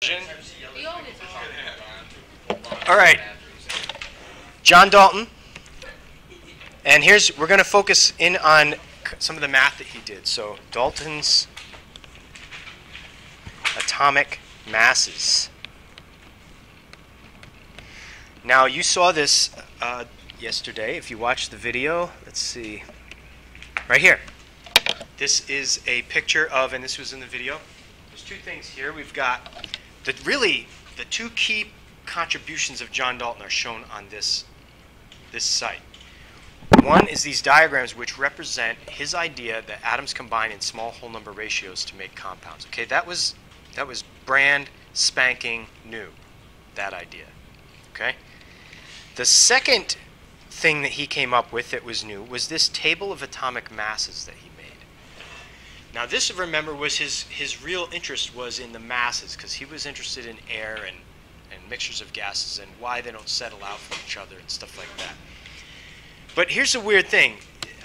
hydrogen. All right, John Dalton. And we're going to focus in on some of the math that he did. So Dalton's atomic masses. Now you saw this yesterday. If you watched the video, let's see, right here. This is a picture of, and this was in the video. There's two things here. We've got the two key contributions of John Dalton are shown on this site. One is these diagrams which represent his idea that atoms combine in small whole number ratios to make compounds. Okay, that was brand spanking new, that idea. Okay? The second thing that he came up with that was new was this table of atomic masses that he made. Now this, remember, was his real interest was in the masses, because he was interested in air and mixtures of gases and why they don't settle out from each other and stuff like that. But here's the weird thing.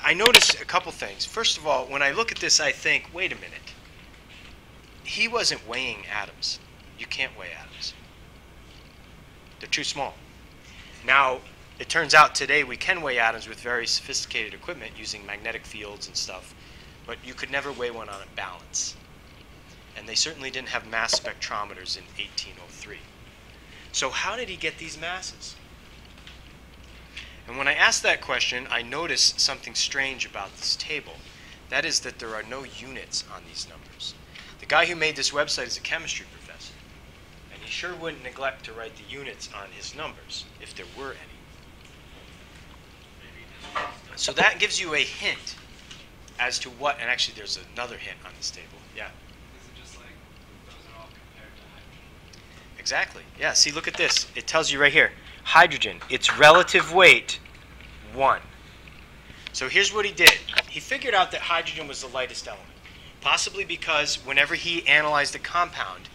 I noticed a couple things. First of all, when I look at this, I think, wait a minute. He wasn't weighing atoms. You can't weigh atoms. They're too small. Now, it turns out today we can weigh atoms with very sophisticated equipment using magnetic fields and stuff, but you could never weigh one on a balance. And they certainly didn't have mass spectrometers in 1803. So how did he get these masses? And when I asked that question, I noticed something strange about this table. That is that there are no units on these numbers. The guy who made this website is a chemistry professor, and he sure wouldn't neglect to write the units on his numbers, if there were any. So that gives you a hint as to what, and actually there's another hint on this table. Yeah? Is it just like those are all compared to hydrogen? Exactly. Yeah, see, look at this. It tells you right here. Hydrogen, its relative weight, 1. So here's what he did. He figured out that hydrogen was the lightest element, possibly because whenever he analyzed a compound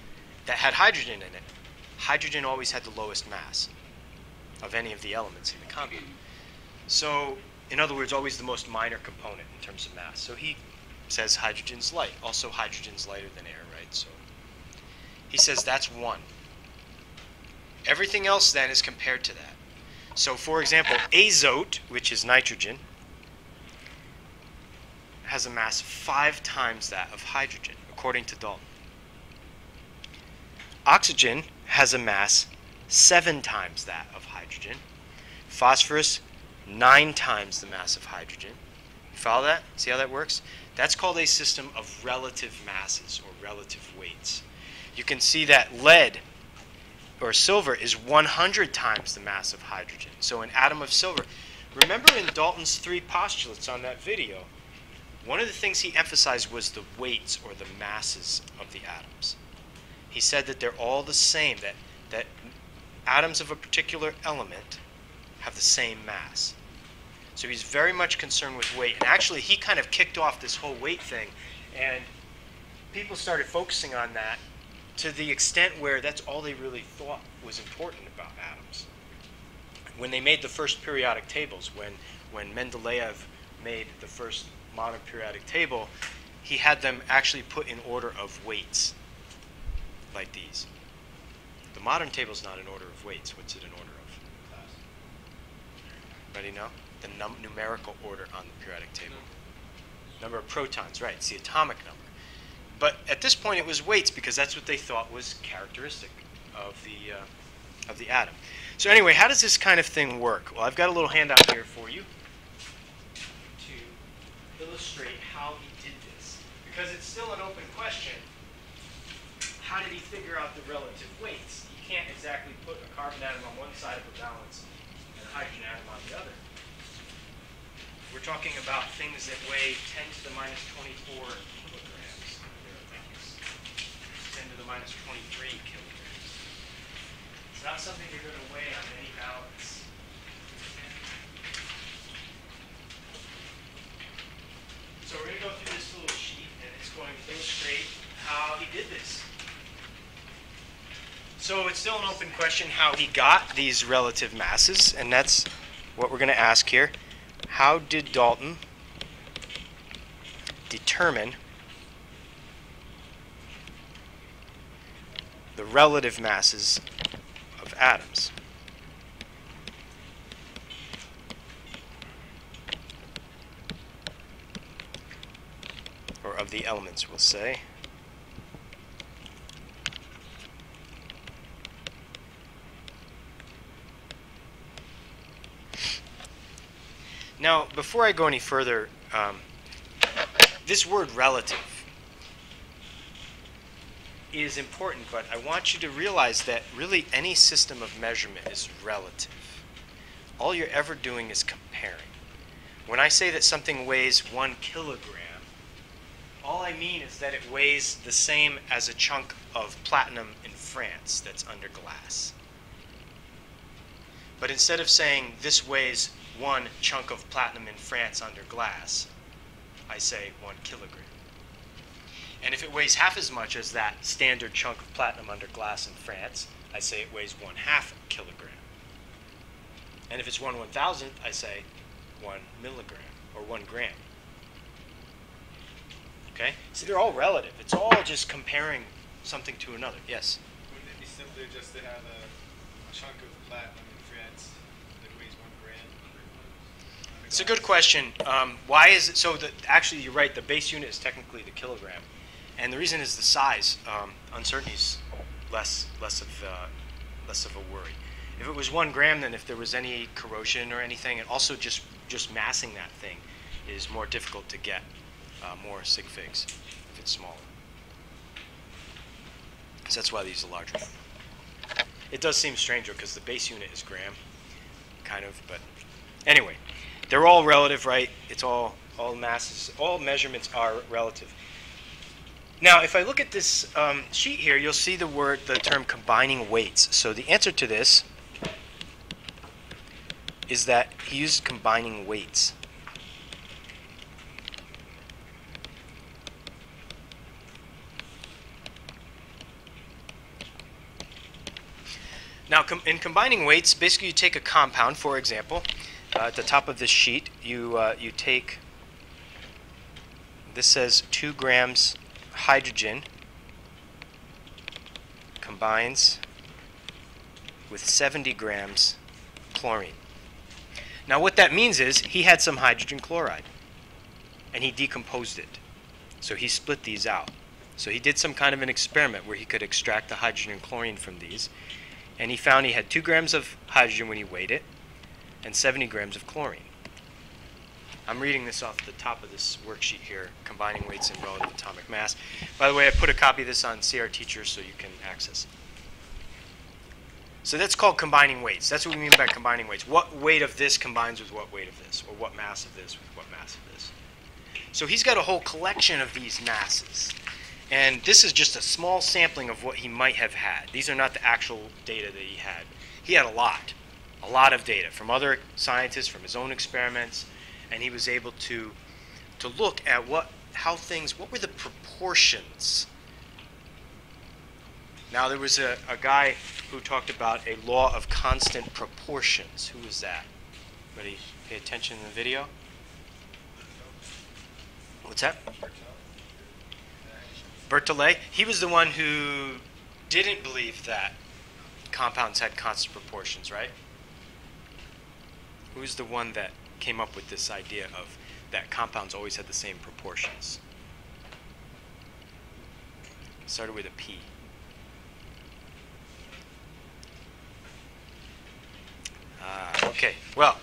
that had hydrogen in it, hydrogen always had the lowest mass of any of the elements in the compound. So, in other words, always the most minor component in terms of mass. So he says hydrogen's light. Also, hydrogen's lighter than air, right? So he says that's 1. Everything else then is compared to that. So for example, azote, which is nitrogen, has a mass 5 times that of hydrogen, according to Dalton. Oxygen has a mass 7 times that of hydrogen. Phosphorus, 9 times the mass of hydrogen. You follow that? See how that works? That's called a system of relative masses or relative weights. You can see that lead or silver is 100 times the mass of hydrogen. So an atom of silver. Remember in Dalton's 3 postulates on that video, one of the things he emphasized was the weights or the masses of the atoms. He said that they're all the same, that atoms of a particular element have the same mass. So he's very much concerned with weight. And actually, he kind of kicked off this whole weight thing, and people started focusing on that to the extent where that's all they really thought was important about atoms. When they made the first periodic tables, when Mendeleev made the first modern periodic table, he had them actually put in order of weights, like these. The modern table is not in order of weights. What's it in order of? Anybody know? The numerical order on the periodic table. Number of protons, right? It's the atomic number. But at this point, it was weights because that's what they thought was characteristic of the atom. So anyway, how does this kind of thing work? Well, I've got a little handout here for you to illustrate how he did this, because it's still an open question. How did he figure out the relative weights? You can't exactly put a carbon atom on one side of a balance and a hydrogen atom on the other. We're talking about things that weigh 10 to the minus 24 kilograms. 10 to the minus 23 kilograms. It's not something you're going to weigh on any balance. So we're going to go through this little sheet, and it's going to illustrate how he did this. So it's still an open question how he got these relative masses, and that's what we're going to ask here. How did Dalton determine the relative masses of atoms. Or of the elements, we'll say. Now, before I go any further, this word relative is important, but I want you to realize that really any system of measurement is relative. All you're ever doing is comparing. When I say that something weighs 1 kilogram, all I mean is that it weighs the same as a chunk of platinum in France that's under glass. But instead of saying this weighs 1 chunk of platinum in France under glass, I say 1 kilogram. And if it weighs half as much as that standard chunk of platinum under glass in France, I say it weighs 1/2 kilogram. And if it's 1/1000th, I say 1 milligram or 1 gram. Okay? So they're all relative. It's all just comparing something to another. Yes? Wouldn't it be simpler just to have a chunk of platinum in France that weighs 1 gram? It's a good question. Why is it so that actually you're right, the base unit is technically the kilogram. And the reason is the size. Uncertainty is less of a worry. If it was 1 gram, then if there was any corrosion or anything, and also just massing that thing is more difficult to get more sig figs if it's smaller. So that's why these are larger. It does seem stranger because the base unit is gram, kind of, but anyway, they're all relative, right? It's all masses, all measurements are relative. Now, if I look at this sheet here, you'll see the term combining weights. So the answer to this is that he used combining weights. Now, in combining weights, basically you take a compound, for example, at the top of this sheet, you take, this says 2 grams hydrogen combines with 70 grams chlorine. Now what that means is he had some hydrogen chloride and he decomposed it. So he split these out. So he did some kind of an experiment where he could extract the hydrogen and chlorine from these, and he found he had 2 grams of hydrogen when he weighed it and 70 grams of chlorine. I'm reading this off the top of this worksheet here, combining weights and relative atomic mass. By the way, I put a copy of this on CR Teacher so you can access it. So that's called combining weights. That's what we mean by combining weights. What weight of this combines with what weight of this, or what mass of this with what mass of this. So he's got a whole collection of these masses. And this is just a small sampling of what he might have had. These are not the actual data that he had. He had a lot of data from other scientists, from his own experiments, and he was able to look at what were the proportions. Now there was a guy who talked about a law of constant proportions. Who was that? Anybody pay attention in the video? What's that? Berthollet. He was the one who didn't believe that compounds had constant proportions, right? Who's the one that came up with this idea of that compounds always had the same proportions? It started with a P. Okay, well,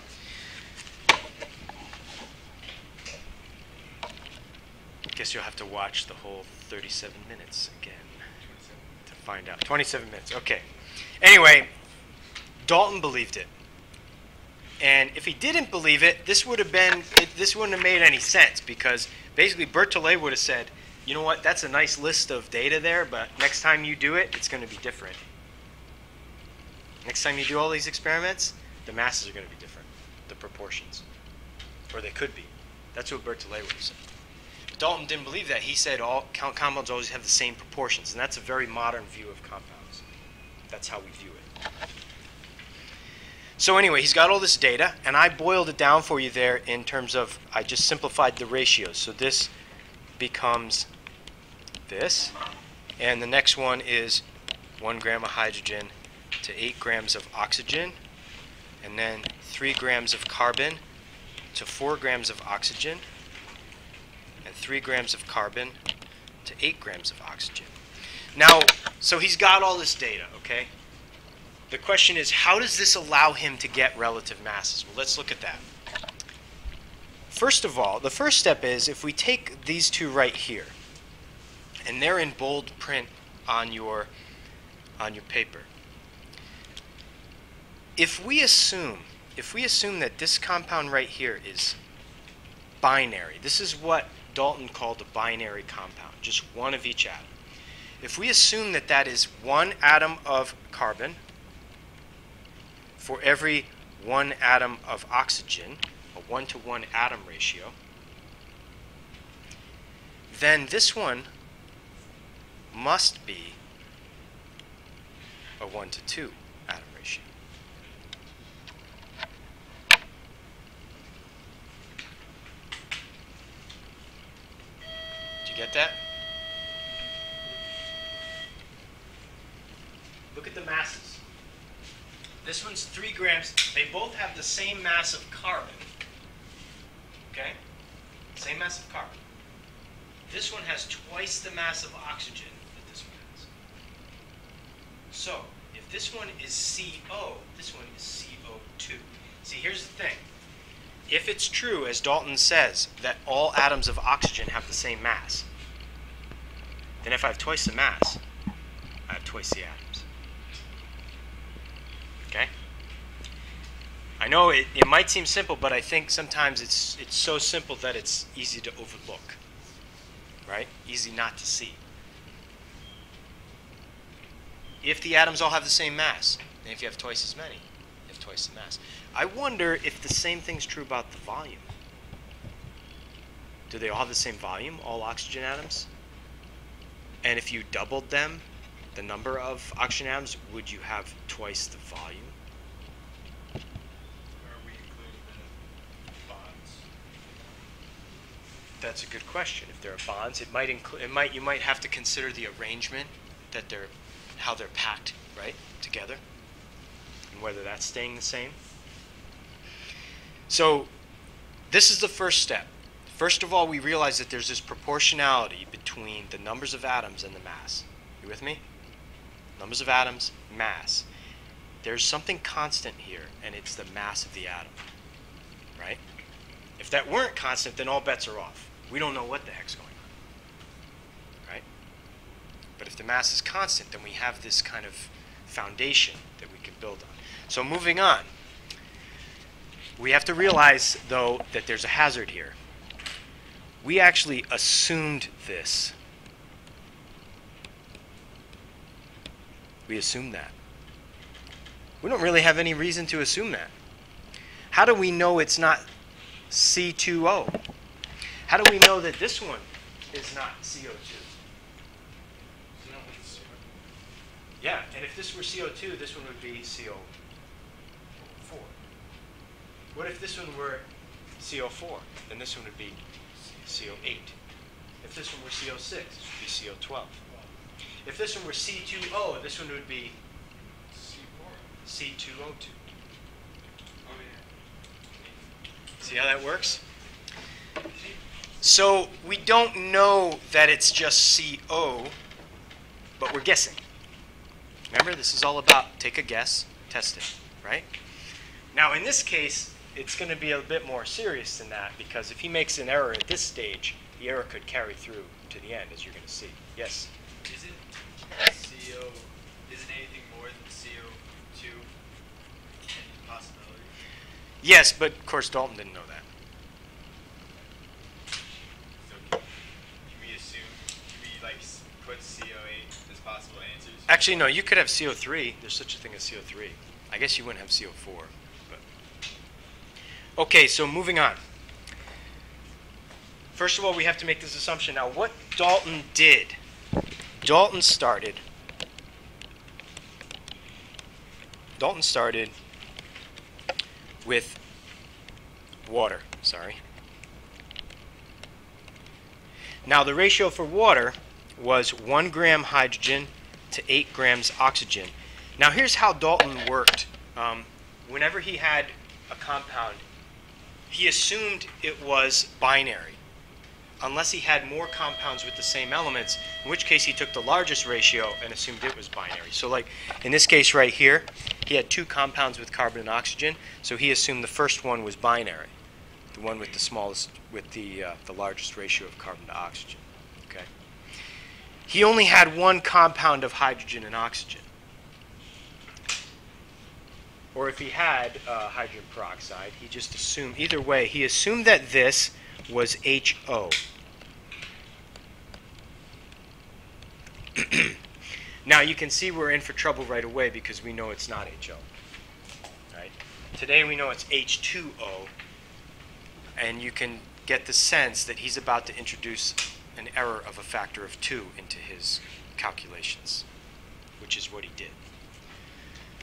guess you'll have to watch the whole 37 minutes again to find out. 27 minutes, okay. Anyway, Dalton believed it. And if he didn't believe it, this wouldn't have made any sense, because basically Berthollet would have said, you know what, that's a nice list of data there, but next time you do it, it's going to be different. Next time you do all these experiments, the masses are going to be different, the proportions. Or they could be. That's what Berthollet would have said. But Dalton didn't believe that. He said all compounds always have the same proportions, and that's a very modern view of compounds. That's how we view it. So anyway, he's got all this data, and I boiled it down for you there in terms of, I just simplified the ratios. So this becomes this, and the next one is 1 gram of hydrogen to 8 grams of oxygen, and then 3 grams of carbon to 4 grams of oxygen, and 3 grams of carbon to 8 grams of oxygen. Now, so he's got all this data, okay? The question is, how does this allow him to get relative masses? Well, let's look at that. First of all, the first step is if we take these two right here, and they're in bold print on your paper. If we assume that this compound right here is binary, this is what Dalton called a binary compound, just one of each atom. If we assume that that is 1 atom of carbon for every 1 atom of oxygen, a 1-to-1 atom ratio, then this one must be a 1-to-2 atom ratio. Did you get that? Look at the masses. This one's 3 grams. They both have the same mass of carbon. Okay? Same mass of carbon. This one has twice the mass of oxygen that this one has. So, if this one is CO, this one is CO2. See, here's the thing. If it's true, as Dalton says, that all atoms of oxygen have the same mass, then if I have twice the mass, I have twice the atoms. Okay? I know it might seem simple, but I think sometimes it's so simple that it's easy to overlook. Right? Easy not to see. If the atoms all have the same mass, then if you have twice as many, you have twice the mass. I wonder if the same thing's true about the volume. Do they all have the same volume, all oxygen atoms? And if you doubled them, the number of oxygen atoms, would you have twice the volume? Are we including the bonds? That's a good question. If there are bonds, you might have to consider the arrangement, that how they're packed, right, together, and whether that's staying the same. So this is the first step. First of all, we realize that there's this proportionality between the numbers of atoms and the mass. You with me? Numbers of atoms, mass. There's something constant here, and it's the mass of the atom, right? If that weren't constant, then all bets are off. We don't know what the heck's going on, right? But if the mass is constant, then we have this kind of foundation that we can build on. So moving on, we have to realize, though, that there's a hazard here. We actually assumed this. We assumed that. We don't really have any reason to assume that. How do we know it's not C2O? How do we know that this one is not CO2? Yeah, and if this were CO2, this one would be CO4. What if this one were CO4? Then this one would be CO8. If this one were CO6, this would be CO12. If this one were C2O, this one would be C2O2. Oh, yeah. See how that works? So we don't know that it's just CO, but we're guessing. Remember, this is all about take a guess, test it, right? Now in this case, it's going to be a bit more serious than that, because if he makes an error at this stage, the error could carry through to the end, as you're going to see. Yes? Isn't anything more than CO2 any possibility? Yes, but of course Dalton didn't know that. So can we put CO8 as possible answers? Actually, no, you could have CO3. There's such a thing as CO3. I guess you wouldn't have CO4. But okay, so moving on. First of all, we have to make this assumption. Now, what Dalton did, Dalton started with water, sorry. Now, the ratio for water was 1 gram hydrogen to 8 grams oxygen. Now here's how Dalton worked. Whenever he had a compound, he assumed it was binary, unless he had more compounds with the same elements, in which case he took the largest ratio and assumed it was binary. So like in this case right here, he had 2 compounds with carbon and oxygen, so he assumed the first one was binary, the one with the smallest, with the largest ratio of carbon to oxygen. Okay. He only had 1 compound of hydrogen and oxygen. Or if he had hydrogen peroxide, he just assumed, either way, he assumed that this was HO. Now you can see we're in for trouble right away because we know it's not HO. Right? Today we know it's H2O, and you can get the sense that he's about to introduce an error of a factor of 2 into his calculations, which is what he did.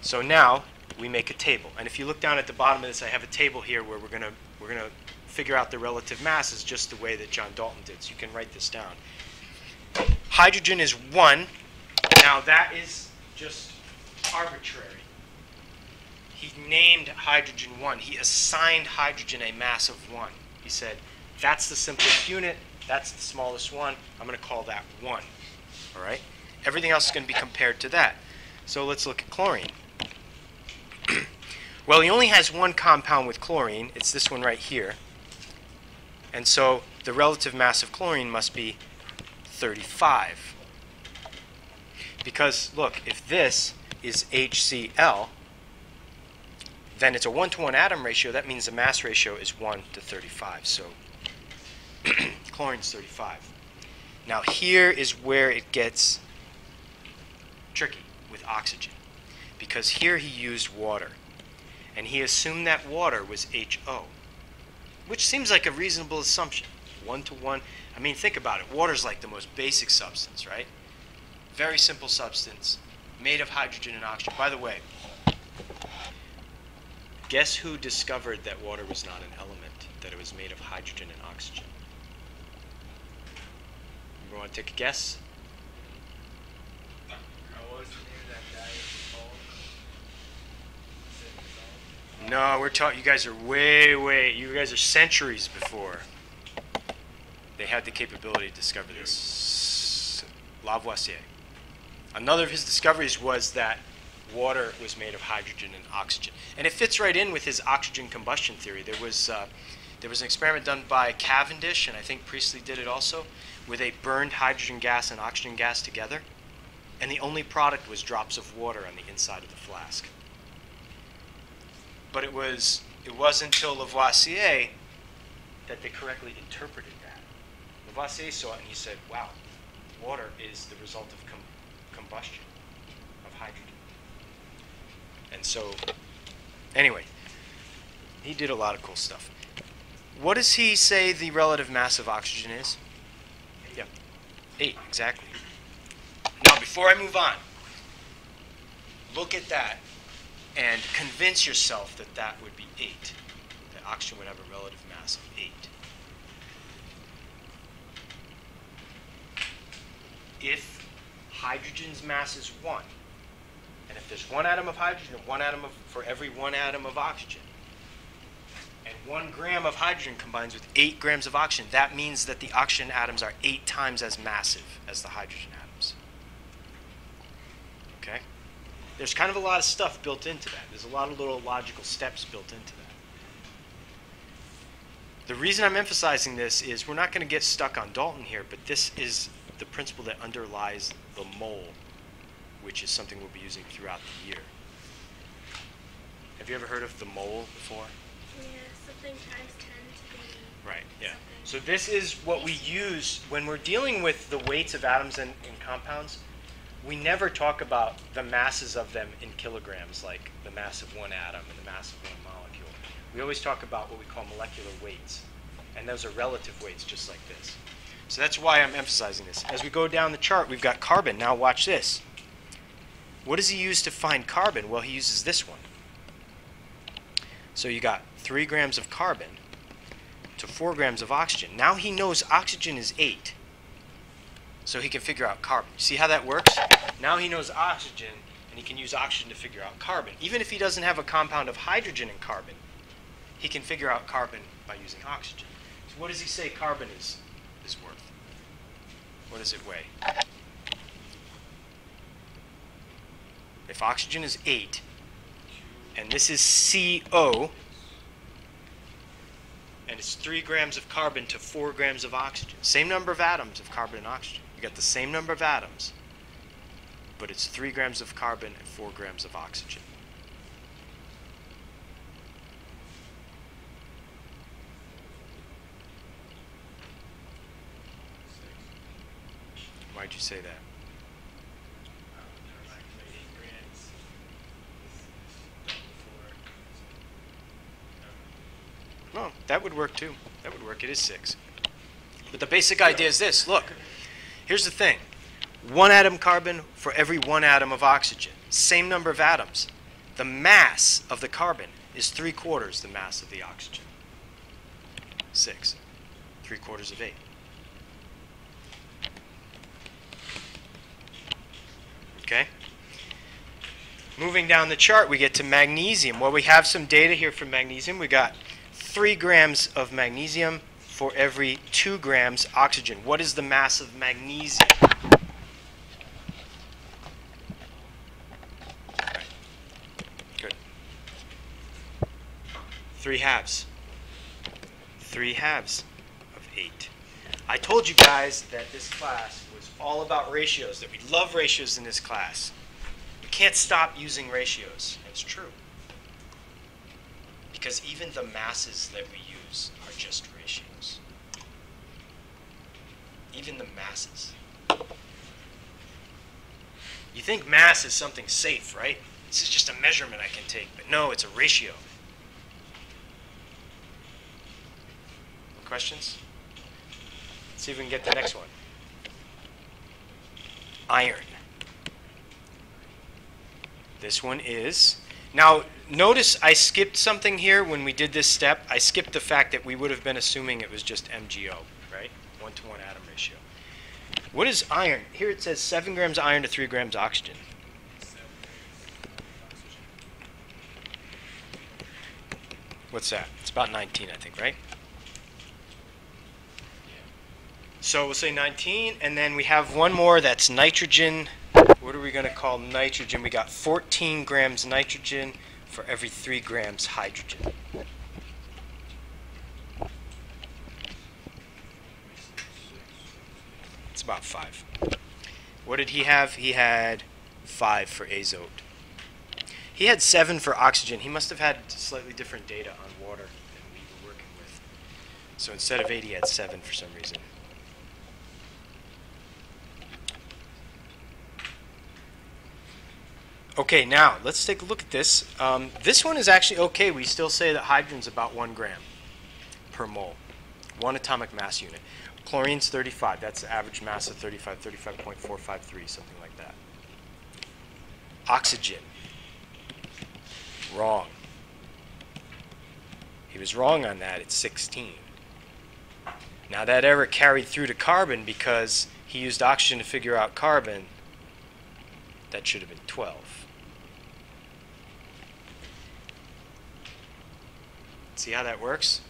So now we make a table, and if you look down at the bottom of this, I have a table here where we're gonna figure out the relative masses just the way that John Dalton did. So you can write this down. Hydrogen is 1. Now that is just arbitrary. He named hydrogen 1. He assigned hydrogen a mass of 1. He said, that's the simplest unit, that's the smallest one, I'm going to call that 1. All right? Everything else is going to be compared to that. So let's look at chlorine. Well, he only has 1 compound with chlorine. It's this one right here. And so the relative mass of chlorine must be 35. Because, look, if this is HCl, then it's a 1-to-1 atom ratio. That means the mass ratio is 1 to 35. So chlorine's 35. Now here is where it gets tricky with oxygen, because here he used water, and he assumed that water was HO, which seems like a reasonable assumption. 1-to-1. I mean, think about it. Water's like the most basic substance, right? Very simple substance, made of hydrogen and oxygen. By the way, guess who discovered that water was not an element, that it was made of hydrogen and oxygen? You want to take a guess? What was the name of that guy called? No, we're talking. You guys are way. You guys are centuries before they had the capability to discover this. Lavoisier. Another of his discoveries was that water was made of hydrogen and oxygen, and it fits right in with his oxygen combustion theory. There was an experiment done by Cavendish, and I think Priestley did it also, where they burned hydrogen gas and oxygen gas together, and the only product was drops of water on the inside of the flask. But it wasn't until Lavoisier that they correctly interpreted that. Lavoisier saw it and he said, wow, water is the result of combustion of hydrogen. And so, anyway, he did a lot of cool stuff. What does he say the relative mass of oxygen is? Yeah, 8, exactly. Now, before I move on, look at that and convince yourself that that would be 8. That oxygen would have a relative mass of 8. If hydrogen's mass is 1, and if there's 1 atom of hydrogen and 1 atom for every 1 atom of oxygen, and 1 gram of hydrogen combines with 8 grams of oxygen, that means that the oxygen atoms are 8 times as massive as the hydrogen atoms. Okay? There's kind of a lot of stuff built into that. There's a lot of little logical steps built into that. The reason I'm emphasizing this is we're not going to get stuck on Dalton here, but this is the principle that underlies the mole, which is something we'll be using throughout the year. Have you ever heard of the mole before? Yeah, something times 10 to be... Right, yeah. something. So this is what we use when we're dealing with the weights of atoms and compounds. We never talk about the masses of them in kilograms, like the mass of 1 atom and the mass of 1 molecule. We always talk about what we call molecular weights, and those are relative weights just like this. So that's why I'm emphasizing this. As we go down the chart, we've got carbon. Now watch this. What does he use to find carbon? Well, he uses this one. So you got 3 grams of carbon to 4 grams of oxygen. Now he knows oxygen is 8. so he can figure out carbon. See how that works? Now he knows oxygen, and he can use oxygen to figure out carbon. Even if he doesn't have a compound of hydrogen and carbon, he can figure out carbon by using oxygen. So what does he say carbon is worth? What does it weigh? If oxygen is 8, and this is CO, and it's 3 grams of carbon to 4 grams of oxygen. Same number of atoms of carbon and oxygen. You got the same number of atoms, but it's 3 grams of carbon and 4 grams of oxygen. Why'd you say that? Well, that would work too. That would work. It is 6. But the basic idea is this. Look, here's the thing. 1 atom carbon for every 1 atom of oxygen. Same number of atoms. The mass of the carbon is 3/4 the mass of the oxygen. 6. 3/4 of 8. Okay? Moving down the chart, we get to magnesium. Well, we have some data here for magnesium. We got 3 grams of magnesium for every 2 grams oxygen. What is the mass of magnesium? Right. Good. 3 halves. 3 halves of 8. I told you guys that this class was all about ratios, that we love ratios in this class. We can't stop using ratios. It's true. Because even the masses that we use are just ratios. Even the masses. You think mass is something safe, right? This is just a measurement I can take. But no, it's a ratio. Questions? Let's see if we can get the next one. Iron. This one is... Now, notice I skipped something here when we did this step. I skipped the fact that we would have been assuming it was just MgO, right? 1-to-1 atom ratio. What is iron? Here it says 7 grams iron to 3 grams oxygen. What's that? It's about 19, I think, right? So we'll say 19, and then we have one more that's nitrogen. What are we going to call nitrogen? We got 14 grams nitrogen for every 3 grams hydrogen. It's about 5. What did he have? He had 5 for azote. He had 7 for oxygen. He must have had slightly different data on water than we were working with. So instead of 8, he had 7 for some reason. Okay, now let's take a look at this. This one is actually okay. We still say that hydrogen's about 1 gram per mole, 1 atomic mass unit. Chlorine's 35. That's the average mass of 35, 35.453, something like that. Oxygen. Wrong. He was wrong on that. It's 16. Now that error carried through to carbon because he used oxygen to figure out carbon. That should have been 12. See how that works?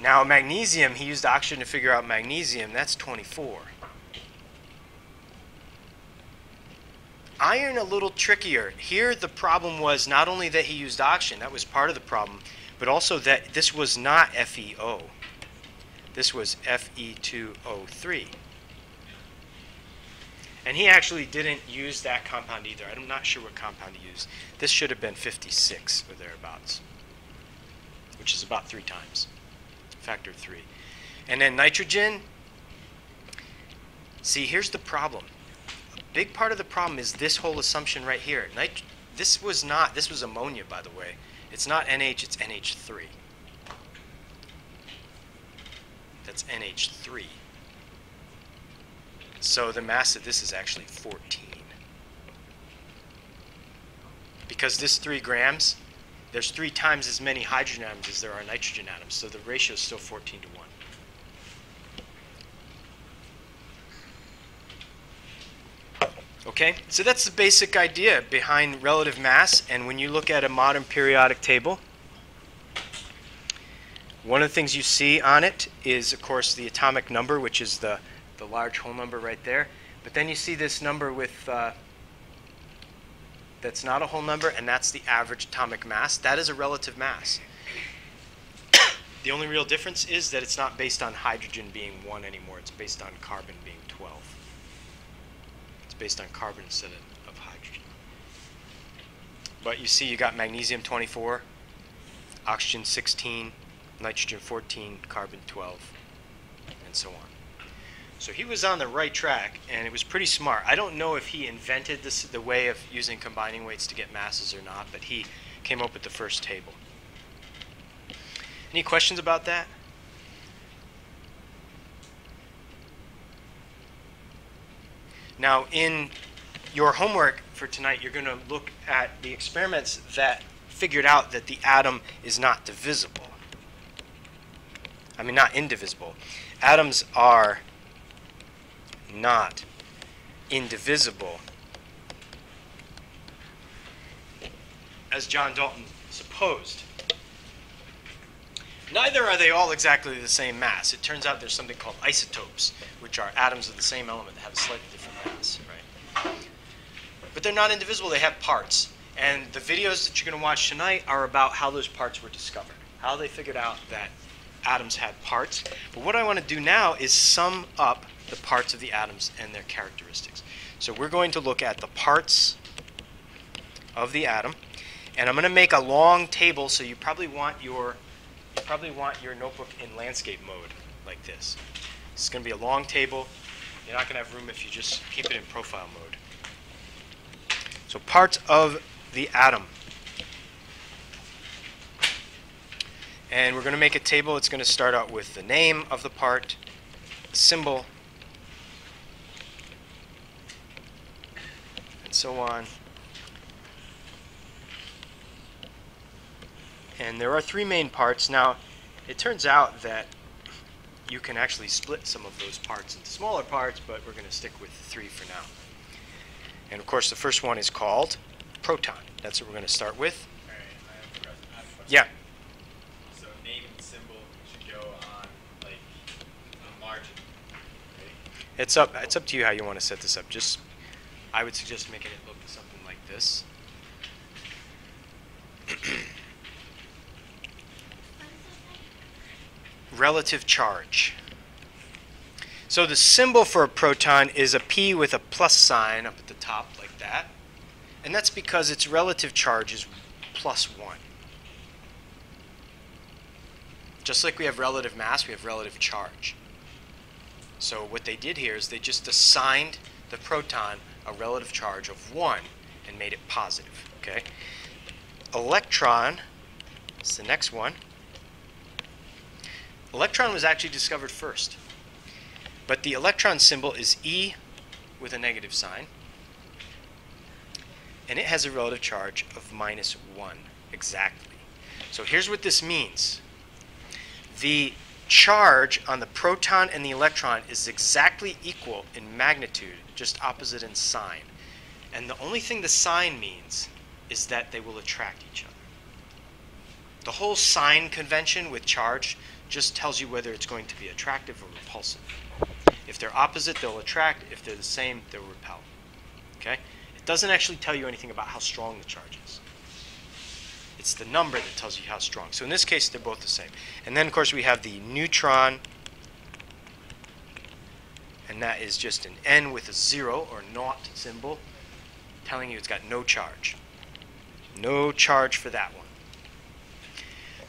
Now magnesium, he used oxygen to figure out magnesium. That's 24. Iron a little trickier. Here the problem was not only that he used oxygen, that was part of the problem, but also that this was not FeO. This was Fe2O3. And he actually didn't use that compound either. I'm not sure what compound he used. This should have been 56 or thereabouts, which is about 3 times, factor of 3. And then nitrogen, see, here's the problem. A big part of the problem is this whole assumption right here. This was ammonia, by the way. It's not NH, it's NH3. That's NH3. So the mass of this is actually 14. Because this 3 grams, there's 3 times as many hydrogen atoms as there are nitrogen atoms, so the ratio is still 14 to 1. Okay, so that's the basic idea behind relative mass. And when you look at a modern periodic table, one of the things you see on it is, of course, the atomic number, which is the large whole number right there. But then you see this number with that's not a whole number, and that's the average atomic mass. That is a relative mass. The only real difference is that it's not based on hydrogen being 1 anymore. It's based on carbon being 12. It's based on carbon instead of hydrogen. But you see you got magnesium 24, oxygen 16, nitrogen 14, carbon 12, and so on. So he was on the right track, and it was pretty smart. I don't know if he invented the way of using combining weights to get masses or not, but he came up with the first table. Any questions about that? Now, in your homework for tonight, you're going to look at the experiments that figured out that the atom is not divisible. I mean, not indivisible. Atoms are not indivisible, as John Dalton supposed. Neither are they all exactly the same mass. It turns out there's something called isotopes, which are atoms of the same element that have a slightly different mass, right? But they're not indivisible, they have parts. And the videos that you're going to watch tonight are about how those parts were discovered, how they figured out that atoms had parts. But what I want to do now is sum up the parts of the atoms and their characteristics. So we're going to look at the parts of the atom, and I'm going to make a long table, so you probably want your notebook in landscape mode like this. It's going to be a long table. You're not going to have room if you just keep it in profile mode. So parts of the atom. And we're going to make a table. It's going to start out with the name of the part, the symbol, and so on. And there are 3 main parts. Now, it turns out that you can actually split some of those parts into smaller parts, but we're going to stick with 3 for now. And of course, the first one is called proton. That's what we're going to start with. All right, I have a question. Yeah. So name and symbol should go on like a margin, right? It's up to you how you want to set this up. I would suggest making it look something like this. Relative charge. So the symbol for a proton is a P with a plus sign up at the top like that. And that's because its relative charge is +1. Just like we have relative mass, we have relative charge. So what they did here is they just assigned the proton a relative charge of 1 and made it positive. Okay? Electron is the next one. Electron was actually discovered first. But the electron symbol is E with a negative sign. And it has a relative charge of -1 exactly. So here's what this means. The charge on the proton and the electron is exactly equal in magnitude, just opposite in sign. And the only thing the sign means is that they will attract each other. The whole sign convention with charge just tells you whether it's going to be attractive or repulsive. If they're opposite, they'll attract. If they're the same, they'll repel. Okay? It doesn't actually tell you anything about how strong the charge is. It's the number that tells you how strong. So in this case, they're both the same. And then, of course, we have the neutron. And that is just an N with a 0 or naught symbol, telling you it's got no charge. No charge for that one.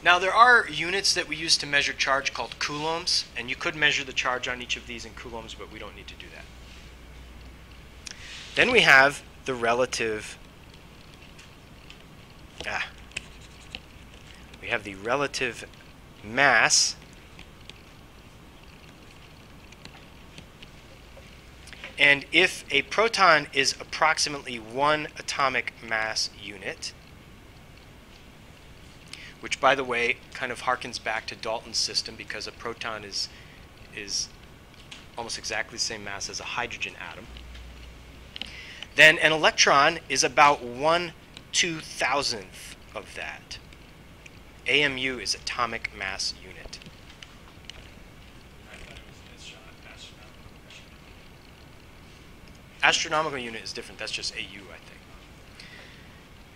Now, there are units that we use to measure charge called coulombs, and you could measure the charge on each of these in coulombs, but we don't need to do that. Then we have the relative mass. And if a proton is approximately 1 atomic mass unit, which, by the way, kind of harkens back to Dalton's system, because a proton is almost exactly the same mass as a hydrogen atom, then an electron is about 1/2000th of that. AMU is atomic mass unit. I thought it was astronomical. Astronomical unit is different. That's just AU, I think.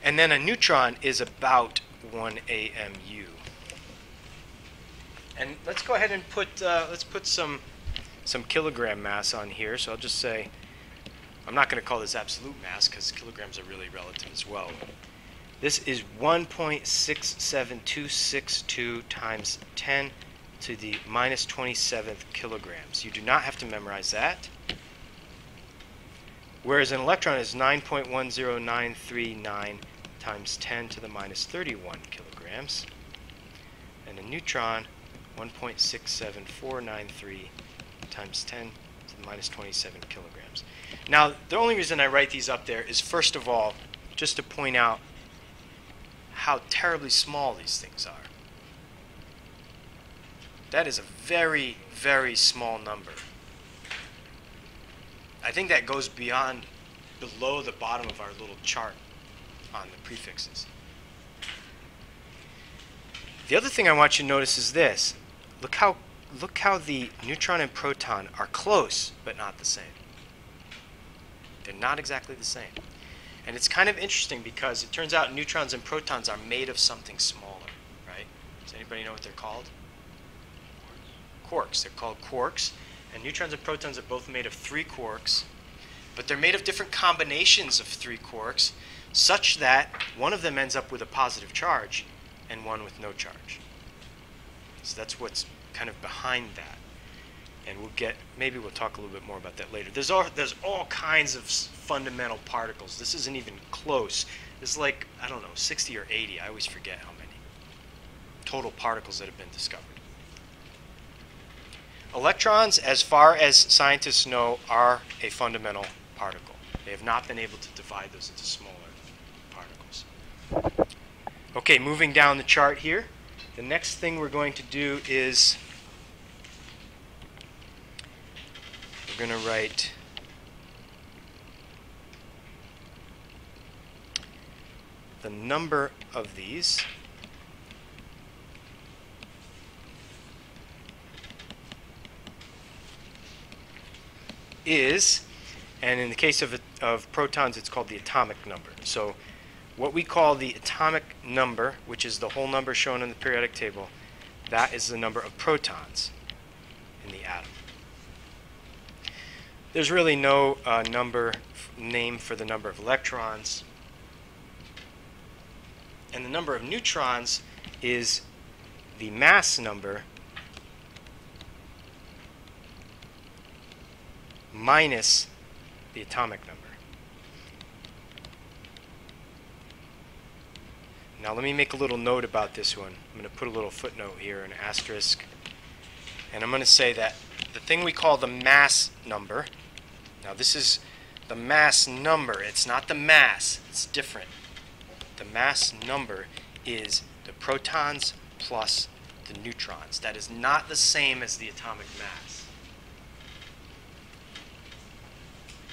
And then a neutron is about 1 AMU. And let's go ahead and put some kilogram mass on here. So I'll just say, I'm not going to call this absolute mass because kilograms are really relative as well. This is 1.67262 times 10 to the minus 27th kilograms. You do not have to memorize that. Whereas an electron is 9.10939 times 10 to the minus 31 kilograms. And a neutron, 1.67493 times 10 to the minus 27 kilograms. Now, the only reason I write these up there is, first of all, just to point out how terribly small these things are. That is a very, very small number. I think that goes below the bottom of our little chart on the prefixes. The other thing I want you to notice is this. Look how the neutron and proton are close, but not the same. They're not exactly the same. And it's kind of interesting because it turns out neutrons and protons are made of something smaller, right? Does anybody know what they're called? Quarks. They're called quarks. And neutrons and protons are both made of 3 quarks. But they're made of different combinations of 3 quarks, such that one of them ends up with a positive charge and one with no charge. So that's what's kind of behind that. And maybe we'll talk a little bit more about that later. There's all kinds of fundamental particles. This isn't even close. This is like, I don't know, 60 or 80. I always forget how many total particles that have been discovered. Electrons, as far as scientists know, are a fundamental particle. They have not been able to divide those into smaller particles. Okay, moving down the chart here. The next thing we're going to do is we're going to write the number of these. Is, and in the case of protons, it's called the atomic number. So what we call the atomic number, which is the whole number shown in the periodic table, that is the number of protons in the atom. There's really no name for the number of electrons. And the number of neutrons is the mass number minus the atomic number. Now let me make a little note about this one. I'm going to put a little footnote here, an asterisk. And I'm going to say that the thing we call the mass number, now this is the mass number, it's not the mass, it's different. The mass number is the protons plus the neutrons. That is not the same as the atomic mass.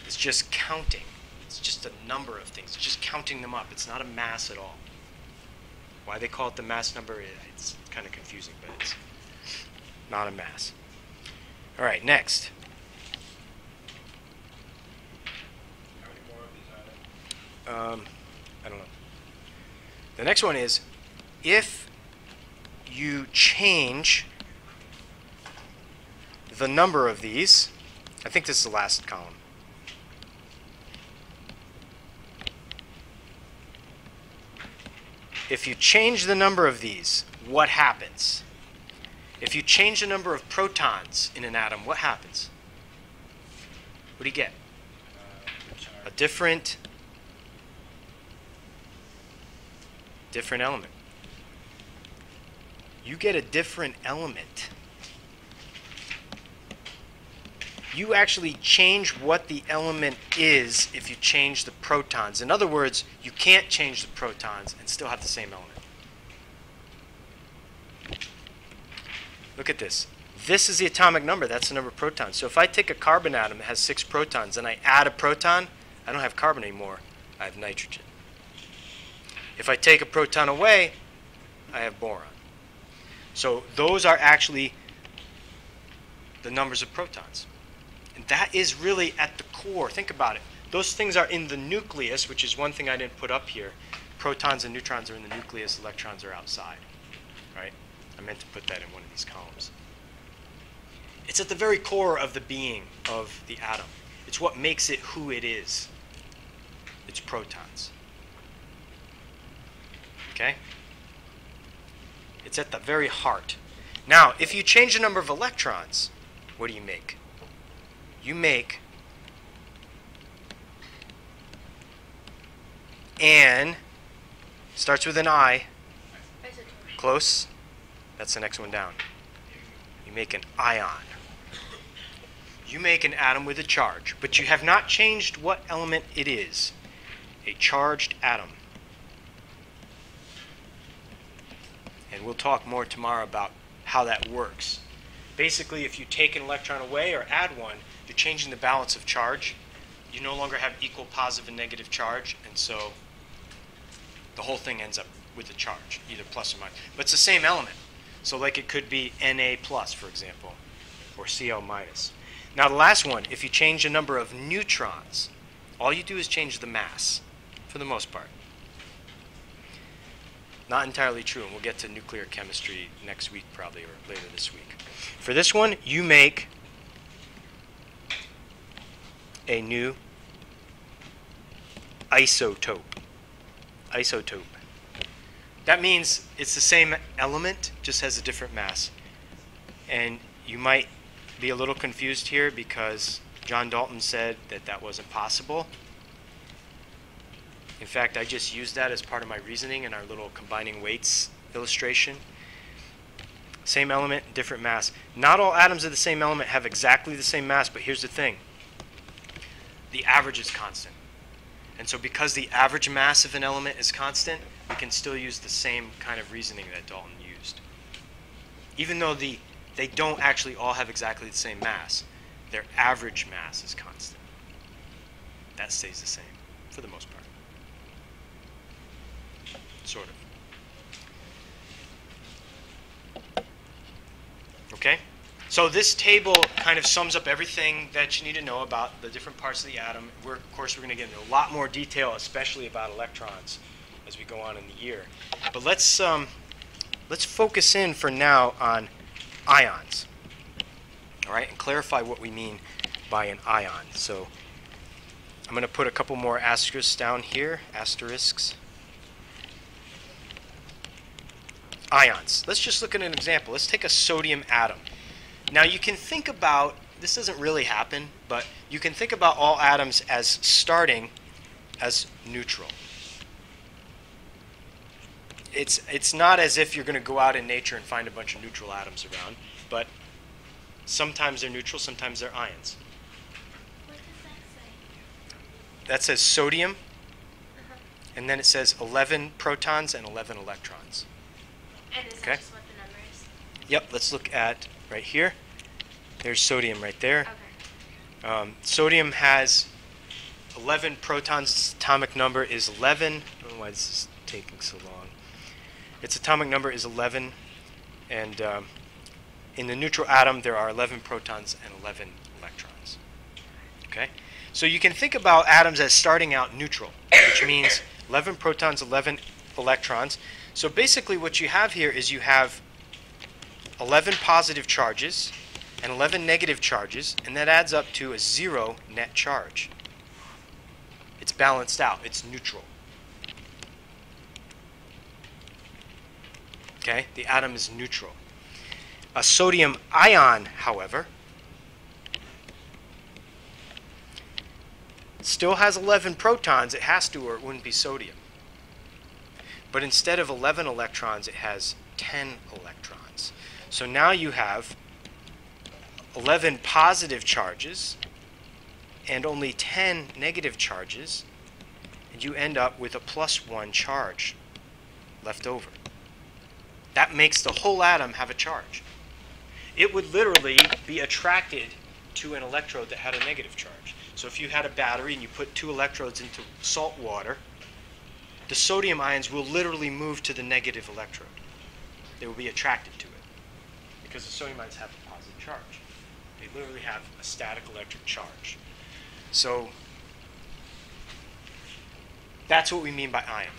It's just counting. It's just a number of things. It's just counting them up. It's not a mass at all. Why they call it the mass number, it's kind of confusing, but it's not a mass. All right, next. How many more of these are there? I don't know. The next one is, if you change the number of these, I think this is the last column. If you change the number of these, what happens? If you change the number of protons in an atom, what happens? What do you get? A different element. You get a different element. You actually change what the element is if you change the protons. In other words, you can't change the protons and still have the same element. Look at this. This is the atomic number. That's the number of protons. So if I take a carbon atom that has 6 protons and I add a proton, I don't have carbon anymore, I have nitrogen. If I take a proton away, I have boron. So those are actually the numbers of protons. And that is really at the core. Think about it. Those things are in the nucleus, which is one thing I didn't put up here. Protons and neutrons are in the nucleus, electrons are outside. Right? I meant to put that in one of these columns. It's at the very core of the being of the atom. It's what makes it who it is. It's protons. Okay? It's at the very heart. Now, if you change the number of electrons, what do you make? You make an, starts with an I, close, that's the next one down. You make an ion. You make an atom with a charge, but you have not changed what element it is. A charged atom. And we'll talk more tomorrow about how that works. Basically, if you take an electron away or add one, you're changing the balance of charge. You no longer have equal positive and negative charge, and so the whole thing ends up with a charge, either plus or minus. But it's the same element. So like it could be Na plus, for example, or Cl minus. Now the last one, if you change the number of neutrons, all you do is change the mass, for the most part. Not entirely true, and we'll get to nuclear chemistry next week probably, or later this week. For this one, you make a new isotope. Isotope. That means it's the same element, just has a different mass. And you might be a little confused here because John Dalton said that that wasn't possible. In fact, I just used that as part of my reasoning in our little combining weights illustration. Same element, different mass. Not all atoms of the same element have exactly the same mass, but here's the thing. The average is constant. And so because the average mass of an element is constant, we can still use the same kind of reasoning that Dalton used. Even though they don't actually all have exactly the same mass, their average mass is constant. That stays the same, for the most part. Sort of. Okay? So this table kind of sums up everything that you need to know about the different parts of the atom. Of course, we're going to get into a lot more detail, especially about electrons, as we go on in the year. But let's focus in for now on ions. All right, and clarify what we mean by an ion. So I'm going to put a couple more asterisks down here. Asterisks. Ions. Let's just look at an example. Let's take a sodium atom. Now you can think about, this doesn't really happen, but you can think about all atoms as starting as neutral. It's not as if you're going to go out in nature and find a bunch of neutral atoms around, but sometimes they're neutral, sometimes they're ions. What does that say? That says sodium, and then it says 11 protons and 11 electrons. And is Okay. that just what the number is? Yep, let's look at right here. There's sodium right there. Okay. Sodium has 11 protons. Its atomic number is 11. I don't know why this is taking so long. Its atomic number is 11. And in the neutral atom, there are 11 protons and 11 electrons. Okay? So you can think about atoms as starting out neutral, which means 11 protons, 11 electrons. So basically what you have here is you have 11 positive charges and 11 negative charges, and that adds up to a 0 net charge. It's balanced out. It's neutral. Okay? The atom is neutral. A sodium ion, however, still has 11 protons. It has to, or it wouldn't be sodium. But instead of 11 electrons, it has 10 electrons. So now you have 11 positive charges and only 10 negative charges, and you end up with a +1 charge left over. That makes the whole atom have a charge. It would literally be attracted to an electrode that had a negative charge. So if you had a battery and you put 2 electrodes into salt water, the sodium ions will literally move to the negative electrode. They will be attracted to it because the sodium ions have a positive charge. They literally have a static electric charge. So that's what we mean by ion.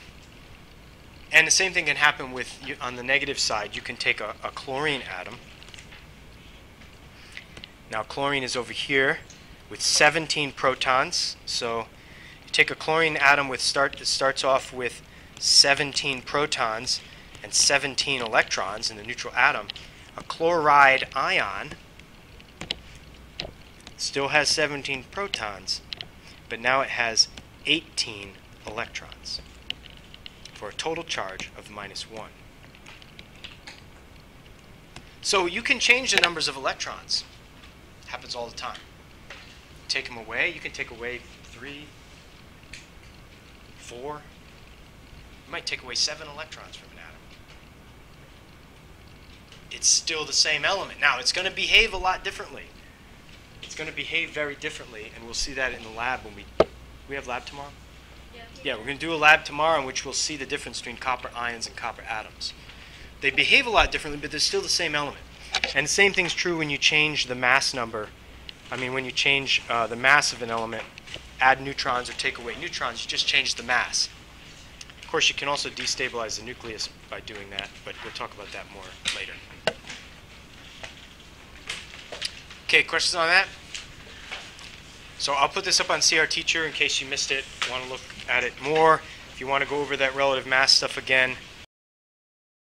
And the same thing can happen with, on the negative side, you can take a chlorine atom. Now chlorine is over here with 17 protons. So you take a chlorine atom that starts off with 17 protons and 17 electrons in the neutral atom. A chloride ion still has 17 protons, but now it has 18 electrons for a total charge of -1. So you can change the numbers of electrons. It happens all the time. Take them away. You can take away 3, 4. You might take away 7 electrons from an atom. It's still the same element. Now, it's going to behave a lot differently. It's going to behave very differently, and we'll see that in the lab when we have lab tomorrow? Yeah, we're going to do a lab tomorrow in which we'll see the difference between copper ions and copper atoms. They behave a lot differently, but they're still the same element. And the same thing's true when you change the mass number. I mean, when you change the mass of an element, add neutrons or take away neutrons, you just change the mass. Of course, you can also destabilize the nucleus by doing that, but we'll talk about that more later. Okay, questions on that? So I'll put this up on CR Teacher in case you missed it, want to look at it more. If you want to go over that relative mass stuff again,